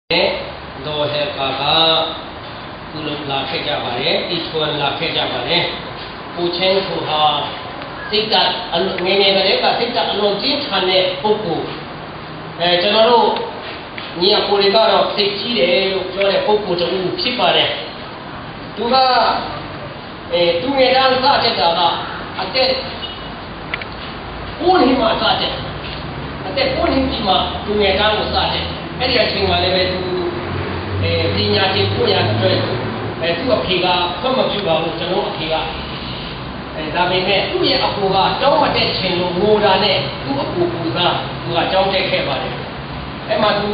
do he kaka kulum la khe ja bare isuan la khe ja bare pu chen thu ha sikta nge nge ne ka sikta alon chin chan ne pukkuကျွန်တော်တို့ညီအကိုတွေကတော့စိတ်ကြီးတယ်လို့ပြောတဲ့ပုဂ္ဂိုလ်တူဖြစ်ပါတယ်သူကသူငယ်တန်းစတဲ့ကအသက်9နှစ်မှစတဲ့အသက်9နှစ်ကြီးမှသူငယ်တန်းကိုစတဲ့အဲ့ဒီအချိန်မှာလည်းပဲသူပညာသင်ဖို့ရတဲ့သူ့အဖေကခွင့်မပြုပါဘူးကျွန်တော်အဖေကဒါပေမဲ့သူ့ရဲ့အကိုကတောင်းမတဲ့ချိန်လို့ငိုတာနဲ့သူ့အကိုကသူကကြောင်းတက်ခဲ့ပါတယ်အဲ့မှာသူ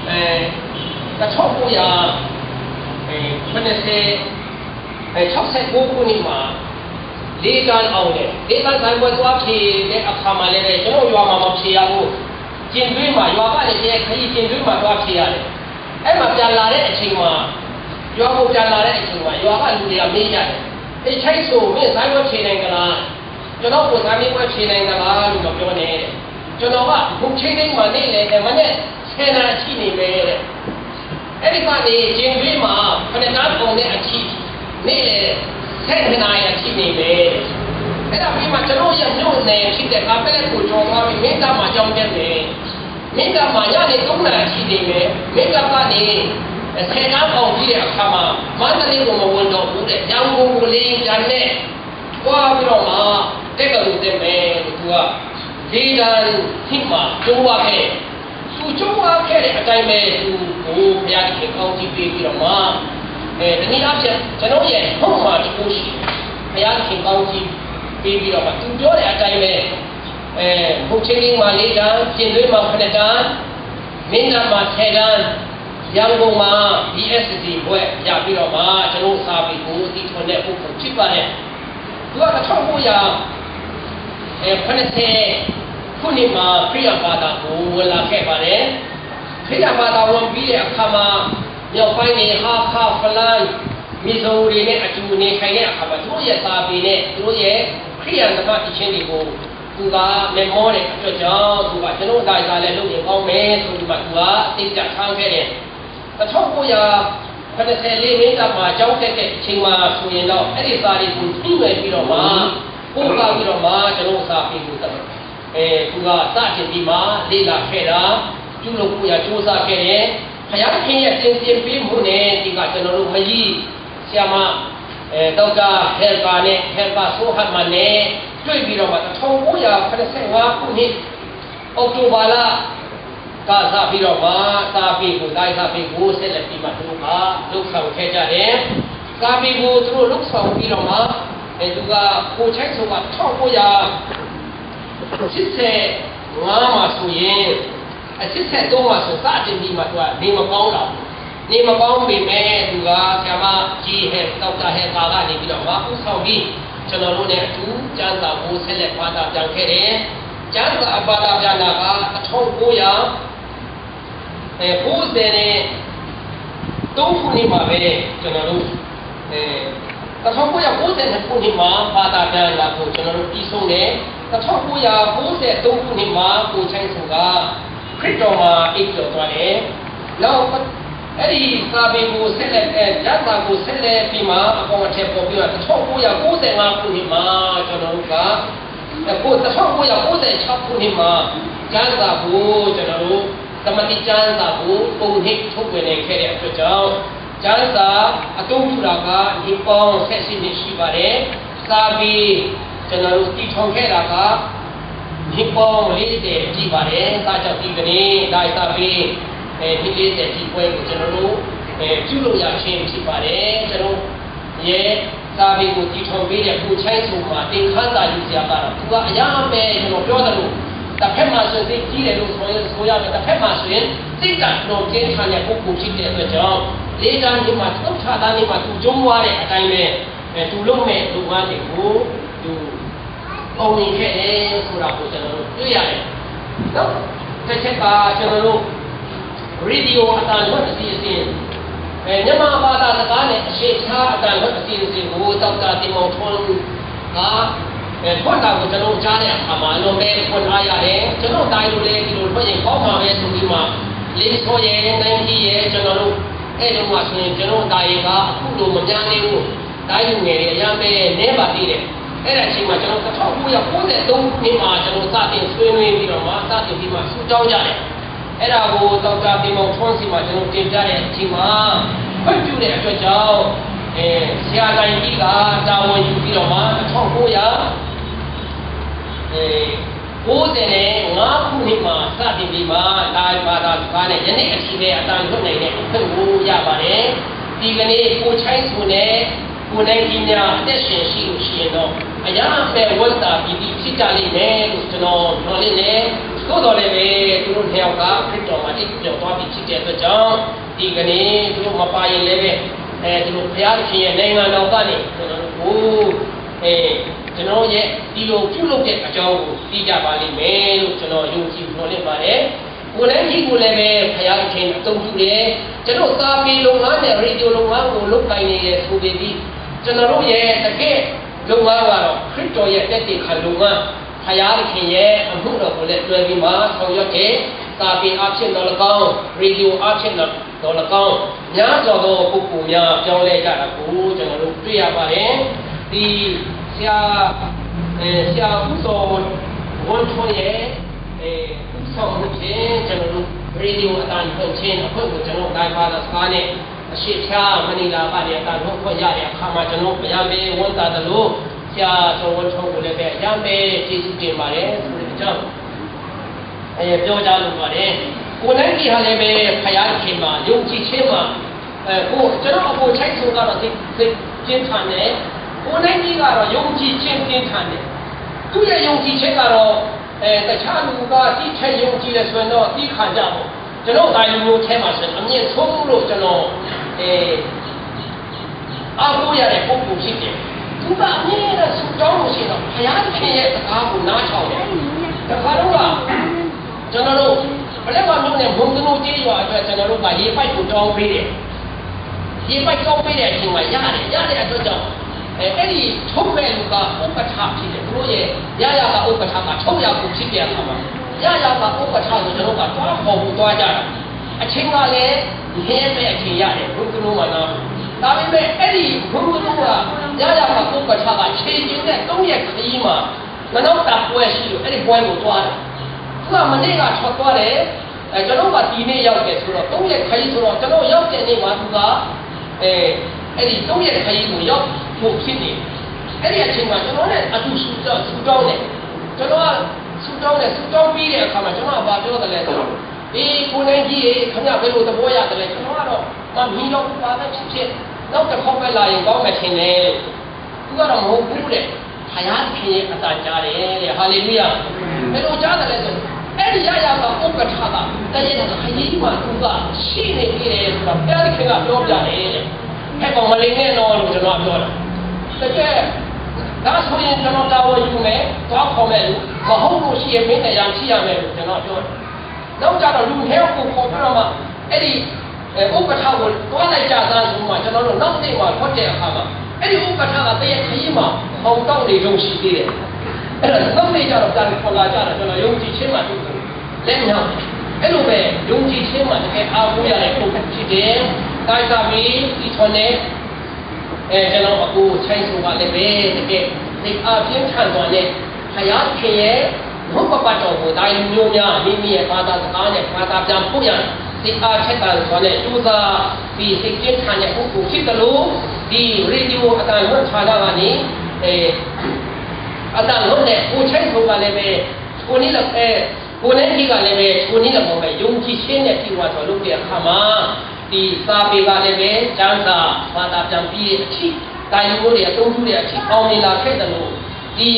1969ခုနှစ်မှာလေးတန်းအောင်တယ်လေးတန်းဆိုင်ပွဲသွားဖြေတဲ့အခါမှာလည်းပဲကျွန်တော်ရွာမှာမဖြေရဘူးကျင်သွေးမှာရွာကလည်းခရီးကျင်သွေးမှာသွားဖြေရတယ်အဲ့မှာပြန်လာတဲ့အချိန်မှာရွာကိုပြန်လာတဲ့အချိန်မှာရွာကလူတွေကမေးကြတယ်ဒီချိုက်ဆိုမင်းဆိုင်ပွဲဖြေနိုင်ကြလားကျွန်တော်ကိုဆိုင်ပွဲဖြေနိုင်ကြလားလို့ပြောနေတယ်ကျွန်တော်ကဘုံချင်းတိုင်းမှာနေလေမနဲ့ဆယ်နာအချိနေပဲတဲ့အဲ့ဒီကနေကျင်သွေးမှာခဏနာပုံနဲ့အချိနေလေဆယ်နာရအချိနေပဲအဲ့ဒါပြီးမှကျွန်တော်ရမြို့နယ်ဖြစ်တဲ့ကားပဲကိုကြော်သွားပြီးမင်းသားမှာကြောင်းတက်တယ်မင်းသားမှာရတဲ့3နာအချိနေပဲမင်းသားကနေဆယ်နာပုံကြီးတဲ့အခါမှာမန္တလေးကိုမဝင်တော့ဘူးတဲ့ရန်ကုန်ကိုလေးဂျန်နဲ့တွားပြီးတော့မှတက်လို့တက်မယ်လို့သူကဒီတန်းဖြစ်မှာကျိုးရခဲ့သူကျိုးရခဲ့တဲ့အတိုင်းပဲသူကိုဘုရားခင်ကောင်းကြီးပေးပြီးတော့မှဒီနေ့အဖြစ်ကျွန်တော်ရဲ့ဘုံမှာတကူရှိဘုရားခင်ကောင်းကြီးပေးပြီးတော့မှသူပြောတဲ့အတိုင်းပဲဘုချင်းလေးမှာ၄တန်းပြင်သွေးမှာ9တန်းမင်းသားမှာ10တန်းရန်ကုန်မှာ BSC ဘွဲ့ရပြီးတော့မှကျွန်တော်စာပေကိုအတိထွန်းတဲ့ပုဂ္ဂိုလ်ဖြစ်ပါတယ်သူက1990ခုနှစ်မှာခရစ်ယာန်ဘာသာကိုဝင်လာခဲ့ပါတယ်ခရစ်ယာန်ဘာသာဝင်ပြီးတဲ့အခါမှာမြောက်ပိုင်းနေဟာခါဖလန်မီဇိုရီနဲ့အတူနေထိုင်တဲ့အခါမှာသူတို့ရဲ့စာပေနဲ့သူတို့ရဲ့ခရစ်ယာန်ဓမ္မတည်ခြင်းတွေကိုသူကမေမောတဲ့အတွက်ကြောင့်သူကကျွန်တော်ဒါကြလည်းလုပ်ရင်ကောင်းမယ်ဆိုပြီးမှသူကသိကြထားခဲ့တယ်1994မင်းသားမှာကြောင်းတက်တဲ့အချိန်မှာဆိုရင်တော့အဲ့ဒီစာတွေကိုသိဝယ်ပြီးတော့မှပို့ပါပြီးတော့မှကျွန်တော်စာပေကိုတက်သူကစတင်ပြီးမှလေ့လာခဲ့တာပြုလုပ်ဖို့ရစူးစမ်းခဲ့တယ်ဘုရားခင်ရဲ့သင်ပေးမှုနဲ့ဒီကကျွန်တော်တို့မကြီးဆရာမဒေါက်တာဟဲဘာနဲ့ဟဲဘာဆိုဟတ်မနဲ့တွေ့ပြီးတော့မှ1985ခုနှစ်အောက်တိုဘာလကစားပြီးတော့မှစာပေကိုတိုင်းစာပေကိုဆက်လက်ပြီးမှသူကလုတ်ဆောင်ခဲ့ကြတယ်စာပေကိုသူတို့လုတ်ဆောင်ပြီးတော့မှသူကကိုချိုက်ဆိုက1985မှာဆိုရင်83မှာဆိုစတင်ပြီးမှသူကနေမကောင်းတော့နေမကောင်းပေမဲ့သူကဆရာမကြီးဟဲဒေါက်တာဟဲပါကနေပြီးတော့မှဥဆောင်ပြီးကျွန်တော်တို့နဲ့အတူကျမ်းစာကိုဆက်လက်ဘာသာပြန်ခဲ့တယ်ကျမ်းစာဘာသာပြန်တာက1993ခုနှစ်မှာပဲကျွန်တော်တို့1992ခုနှစ်မှာဘာသာပြန်လာဖို့ကျွန်တော်တို့ပြီးဆုံးတယ်1993ခုနှစ်မှာကိုချိုင်းဆိုကခရစ်တော်မှာအိပ်ကျော်သွားတယ်နောက်အဲ့ဒီစာပေကိုဆက်လက်ရသကိုဆက်လက်ပြီးမှအပေါ်အထက်ပေါ်ပြီးတော့1995ခုနှစ်မှာကျွန်တော်တို့က1996ခုနှစ်မှာကျမ်းစာကိုကျွန်တော်တို့သမတိကျမ်းစာကိုပုံနှိပ်ထုတ်ပြန်နေခဲ့တဲ့အတွက်ကြောင့်ကျမ်းစာအသုံးပြုတာကဒီပေါင်းဆက်ရှိနေရှိပါတယ်စာပေကျွန်တော်တို့တည်ထောင်ခဲ့တာကဒီပေါင်း40ကြည့်ပါတယ်ဒါကြောင့်ဒီကနေ့ဒါစာပေဒီ40ကြည့်ပွဲကိုကျွန်တော်တို့ပြုလုပ်ရခြင်းဖြစ်ပါတယ်ကျွန်တော်ရဲ့စာပေကိုတည်ထောင်ပေးတဲ့ကိုချိုင်းဆိုမှာတင်ခန်းစာယူစရာကတော့သူကအရာပဲကျွန်တော်ပြောတယ်လို့တစ်ဖက်မှာဆိုသိကြီးတယ်လို့ဆိုရတယ်တစ်ဖက်မှာဆိုရင်သိတာတော့ကျင်းထားတဲ့ပုဂ္ဂိုလ်ဖြစ်တဲ့အတွက်ကြောင့်လေးတန်းဒီမှာသုတ်ထတာလေးမှာသူကျုံးသွားတဲ့အတိုင်းပဲသူလုံးမဲ့လူငန်းတွေကိုသူပုံနေခဲ့တယ်ဆိုတာကိုကျွန်တော်တို့တွေ့ရတယ်နော်တစ်ချက်ကကျွန်တော်တို့ရေဒီယိုအတန်လွတ်အစီအစဉ်မြန်မာဘာသာစကားနဲ့အရှိထားအတန်လွတ်အစီအစဉ်ကိုဒေါက်တာတင်မောင်ထွန်းကဖွင့်တာကိုကျွန်တော်ကြားတဲ့အခါမှာလုံးပဲဖွင့်ထားရတယ်ကျွန်တော်တိုင်းလိုလေဒီလိုဖွင့်ရင်ပေါ့မှာပဲဆိုပြီးမှ လေးဆိုရဲနိုင်ကြီးရဲ့ကျွန်တော်တို့အဲ့တုန်းကဆိုရင်ကျွန်တော်တာရီကအခုလိုမများသေးဘူးတိုင်းလူငယ်တွေအများပဲနဲပါသေးတယ်အဲ့ဒါအချိန်မှာကျွန်တော်1993ခုနှစ်မှာကျွန်တော်စတင်ဆွေးနွေးပြီးတော့မှစတင်ပြီးမှစူးကြောင်းကြတယ်အဲ့ဒါကိုဒေါက်တာတင်မောင်ထွန်းစီမှာကျွန်တော်တင်ပြတဲ့အချိန်မှာခွင့်ပြုတဲ့အတွက်ကြောင့်ဆရာတိုင်းကြီးကတာဝန်ယူပြီးတော့မှ1995ခုနှစ်မှာစတင်ပြီးမှလာဘာသာစကားနဲ့ယနေ့အထိပဲအတန်လွတ်နိုင်တဲ့အခွင့်ကိုရပါတယ်ဒီကနေ့ကိုချိုင်းဆိုတဲ့ကိုနိုင်ကြီးများအသက်ရှင်ရှိလို့ရှိရင်တော့အရာပဲဝတ်တာပြီးဖြစ်ကြလိမ့်မယ်လို့ကျွန်တော်ပြောနေတယ်သို့တော်လည်းပဲသူတို့နှစ်ယောက်ကခရစ်တော်မှာတိကျသွားပြီးဖြစ်တဲ့အတွက်ကြောင့်ဒီကနေ့သူတို့မပါရင်လည်းပဲသူတို့ဘုရားရှင်ရဲ့နိုင်ငံတော်ကနေကျွန်တော်တို့ကျွန်တော်ရဲ့ဒီလိုပြုလုပ်တဲ့အကြောင်းကိုသိကြပါလိမ့်မယ်လို့ကျွန်တော်ယုံကြည်ပြောနေပါတယ်ကိုယ်လည်းကြီးကိုလည်းပဲဘုရားရှင်အသုံးပြုတယ်ကျွန်တော်စာပေလုပ်ငန်းနဲ့ရေဒီယိုလုပ်ငန်းကိုလုပ်ကိုင်နေတဲ့ဆိုပြီးကျွန်တော်တို့ရဲ့တကယ်လုပ်ငန်းကတော့ခရစ်တော်ရဲ့တက်တည်ခံလုပ်ငန်းဘုရားရှင်ရဲ့အမှုတော်ကိုလည်းတွေ့ပြီးမှဆောင်ရွက်တဲ့စာပေအဖြစ်တော်၎င်းရေဒီယိုအဖြစ်တော်၎င်းများစွာသောပုဂ္ဂိုလ်များပြောင်းလဲကြတာကိုကျွန်တော်တို့တွေ့ရပါတယ်ဒီဆရာဦးစောဝန်ထွန်းရဲ့ဦးဆောင်မှုဖြင့်ကျွန်တော်တို့ရေဒီယိုအတန်ဖွင့်ခြင်းအဖွဲ့ကိုကျွန်တော်တိုင်းပါသာစကားနဲ့အရှိချာမနီလာကနေအတန်ဖွင့်ရတဲ့အခါမှာကျွန်တော်ဗျာမေဝန်တာတယ်လို့ဆရာစောဝန်ထွန်းကိုလည်းပဲဗျာမေကျေးဇူးတင်ပါတယ်ဆိုတဲ့အကြောင်းပြောကြလို့ပါတယ်ကိုယ်နဲ့ဒီဟာလည်းပဲဖယားခင်မှာယုံကြည်ခြင်းမှာကိုကျွန်တော်အဖို့ချိုက်ဆိုကတော့သိကျင်းထန်တယ်ကိုယ်နဲ့ဒီကတော့ယုံကြည်ခြင်းကျင်းထန်တယ်သူရဲ့ယုံကြည်ခြင်းကတော့တခြားလူကဒီထက်ယုံကြည်တယ်ဆိုရင်တော့ဒီခံကြပေါ့ကျွန်တော်တိုင်းလူမျိုးထဲမှာဆိုအမြင့်ဆုံးလို့ကျွန်တော်အားကိုးရတဲ့ပုံပုံဖြစ်တယ်သူကအမြင့်တဲ့စုတောင်းလို့ရှိတော့ဘုရားခင်ရဲ့စကားကိုနားထောင်တယ်တခါတော့ကျွန်တော်တို့ဘယ်လိုမှမလုပ်နဲ့ဘုံသူတို့ကြေးရွာအတွက်ကျွန်တော်တို့ကရေပိုက်ကိုတောင်းပေးတယ်ရေပိုက်တောင်းပေးတဲ့အချိန်မှာရတယ်အတွက်ကြောင့်အဲ့ဒီထုတ်မဲ့လူကဥပ္ပထာဖြစ်တယ်သူတို့ရဲ့ရကဥပ္ပထာကထုတ်ရကိုဖြစ်တဲ့အခါမှာရကဥပ္ပထာဆိုကျွန်တော်ကသွားပေါ်ဖို့သွားကြတာအချိန်ကလည်းရဲမဲ့အချိန်ရတယ်ဘုံသူတို့ကနော်ဒါပေမဲ့အဲ့ဒီဘုံသူတို့ကရကဥပ္ပထာကခြေကျင်းတဲ့၃ရက်ခရီးမှာနောက်တာပွဲရှိလို့အဲ့ဒီပွဲကိုသွားတယ်သူကမနေ့ကထွက်သွားတယ်ကျွန်တော်ကဒီနေ့ရောက်တယ်ဆိုတော့၃ရက်ခရီးဆိုတော့ကျွန်တော်ရောက်တဲ့နေ့မှာသူကအဲ့ဒီ၃ရက်ခရီးကိုရောက်ဖို့ဖြစ်နေအဲ့ဒီအချိန်မှာကျွန်တော်နဲ့အတူဆူတောင်းတယ်ကျွန်တော်ကဆူတောင်းပြီးတဲ့အခါမှာကျွန်တော်ကပြောတယ်လဲဆိုတော့ဒီကိုနိုင်ကြီးရေခင်ဗျဘယ်လိုသဘောရတယ်လဲကျွန်တော်ကတော့မီးတော့ပါပဲဖြစ်နောက်တစ်ခေါက်ပဲလာရင်ကောင်းမှထင်တယ်သူကတော့မဟုတ်ဘူးတဲ့ဘုရားခင်ရဲ့အတန်ကြားတယ်တဲ့ဟာလေလုယာဘယ်လိုကြားတယ်လဲဆိုအဲ့ဒီရကဥပ္ပထာကတည်းကခရီးမှာသူကရှိနေပြီလေဆိုတော့ဘုရားခင်ကပြောပြတယ်တဲ့အဲ့ကောင်မလေးနဲ့တော့လို့ကျွန်တော်ပြောတာတကယ်ဒါဆိုရင်ကျွန်တော်တာဝန်ယူမယ်သွားခေါ်မယ်လို့မဟုတ်လို့ရှိရင်မင်းတရားရှိရမယ်လို့ကျွန်တော်ပြောတယ်နောက်ကြတော့လူဟဲကိုခေါ်ပြီးတော့မှအဲ့ဒီဥပ္ပထာကိုတွားလိုက်ကြသားဆိုမှကျွန်တော်တို့နောက်နေ့မှာထွက်တဲ့အခါမှာအဲ့ဒီဥပ္ပထာကတည်းကခရီးမှာဟောင်းတောက်နေကြရှိသေးတယ်အဲ့ဒါနောက်နေ့ကျတော့ပြန်ခေါ်လာကြတာကျွန်တော်ယုံကြည်ခြင်းမှတူတယ်လက်မြောက်အဲ့လိုပဲယုံကြည်ခြင်းမှတကယ်အားကိုးရတဲ့ပုံဖြစ်တယ်ဒါကြပြီးဒီထုံးနဲ့ကျွန်တော်အခုချိုင်းဆိုကလည်းပဲတကယ်ဒီအပြင်းထန်သွားတဲ့ဘုရားခင်ရဲ့ဘုပ္ပပတ်တော်ကိုတိုင်းမျိုးများမိမိရဲ့ဘာသာစကားနဲ့ဘာသာပြန်ဖို့ရဒီအားထက်တာဆိုတဲ့သူသာဒီစိတ်ကျဉ်းထန်တဲ့ပုဂ္ဂိုလ်ဖြစ်တယ်လို့ဒီရေဒီယိုအတန်ဝတ်ဌာနကနေအတန်လုံးနဲ့ကိုချိုင်းဆိုကလည်းပဲကိုနေလည်းကိုနေကြီးကလည်းပဲကိုနေလည်းပေါ့ပဲယုံကြည်ခြင်းနဲ့ဒီဝါဆိုလုပ်တဲ့အခါမှာဒီစာပေကလည်းပဲကျမ်းစာဘာသာပြန်ပြီးအထိတိုင်းမျိုးတွေအသုံးပြုတဲ့အထိအောင်မြင်လာခဲ့တယ်လို့ဒီ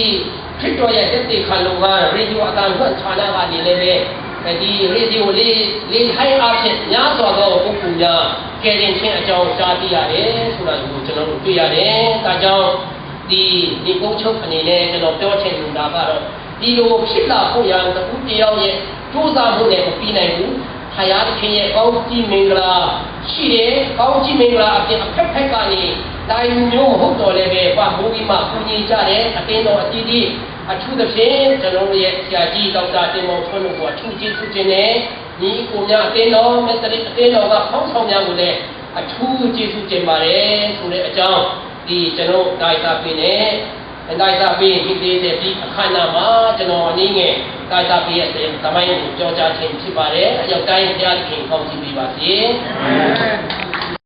ခရစ်တော်ရဲ့တက်တည်ခံလုံကရေဒီယိုအတန်ဝတ်ဌာနကနေလည်းပဲဒီရေဒီယိုလေးဟိုင်းအားဖြင့်များစွာသောပုဂ္ဂိုလ်များကယ်တင်ခြင်းအကြောင်းကြားသိရတယ်ဆိုတာကိုကျွန်တော်တို့တွေ့ရတယ်။ဒါကြောင့်ဒီကုန်းချုပ်အနေနဲ့ကျွန်တော်ပြောချင်တာကတော့ဒီလိုဖြစ်လာဖို့ရန်တခုတယောက်ရဲ့ကြိုးစားမှုနဲ့မပြီးနိုင်ဘူး။ဘုရားခင်ရဲ့ကောင်းကြီးမင်္ဂလာရှိတယ်။ကောင်းကြီးမင်္ဂလာအပြင်အဖက်ဖက်ကနေတိုင်းမျိုးမဟုတ်တော့လည်းပဲဘာမိုးပြီးမှပူညီကြတယ်အတင်းတော်အကြီးကြီးအထူးသဖြင့်ကျွန်တော်ရဲ့ဆရာကြီးဒေါက်တာတင်မောင်ထွန်းတို့ကအထူးကျေးဇူးတင်တယ် ညီကိုများအတင်းတော်မဲ့အတင်းတော်ကဖောင်းဆောင်များကိုလည်းအထူးကျေးဇူးတင်ပါတယ်ဆိုတဲ့အကြောင်းဒီကျွန်တော်နိုင်တာပြင်းနဲ့နိုင်တာပြင်းဒီဒီအခမ်းအနားမှာကျွန်တော်အနေနဲ့နိုင်တာပြင်းရဲ့သမိုင်းကိုကြောကြားခြင်းဖြစ်ပါတယ်အရောက်တိုင်းဘုရားသခင်ကောင်းချီးပေးပါစေ